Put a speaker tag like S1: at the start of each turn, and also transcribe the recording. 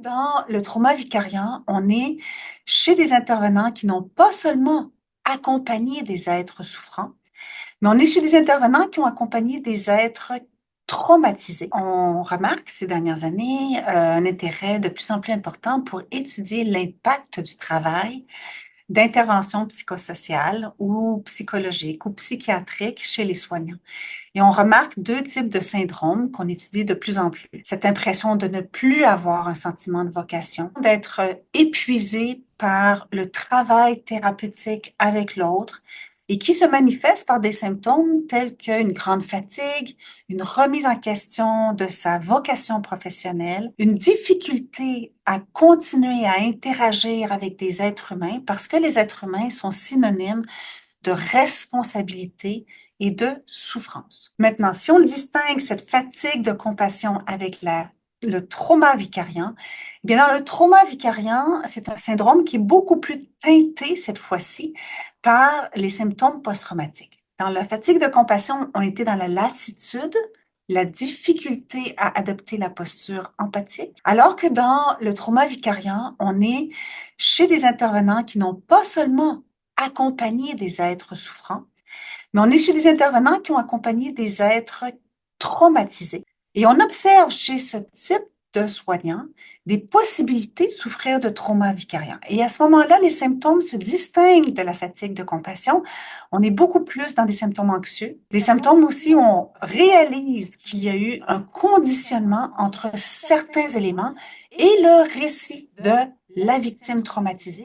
S1: Dans le trauma vicariant, on est chez des intervenants qui n'ont pas seulement accompagné des êtres souffrants, mais on est chez des intervenants qui ont accompagné des êtres traumatisés. On remarque ces dernières années un intérêt de plus en plus important pour étudier l'impact du travail d'intervention psychosociale ou psychologique ou psychiatrique chez les soignants. Et on remarque deux types de syndromes qu'on étudie de plus en plus. Cette impression de ne plus avoir un sentiment de vocation, d'être épuisé par le travail thérapeutique avec l'autre et qui se manifeste par des symptômes tels qu'une grande fatigue, une remise en question de sa vocation professionnelle, une difficulté à continuer à interagir avec des êtres humains parce que les êtres humains sont synonymes de responsabilité et de souffrance. Maintenant, si on distingue cette fatigue de compassion avec le trauma vicariant, eh bien dans le trauma vicariant, c'est un syndrome qui est beaucoup plus teinté cette fois-ci par les symptômes post-traumatiques. Dans la fatigue de compassion, on était dans la lassitude, la difficulté à adopter la posture empathique, alors que dans le trauma vicariant, on est chez des intervenants qui n'ont pas seulement accompagné des êtres souffrants, mais on est chez des intervenants qui ont accompagné des êtres traumatisés. Et on observe chez ce type de soignants des possibilités de souffrir de trauma vicariant. Et à ce moment-là, les symptômes se distinguent de la fatigue de compassion. On est beaucoup plus dans des symptômes anxieux, des symptômes aussi où on réalise qu'il y a eu un conditionnement entre certains éléments et le récit de la victime traumatisée.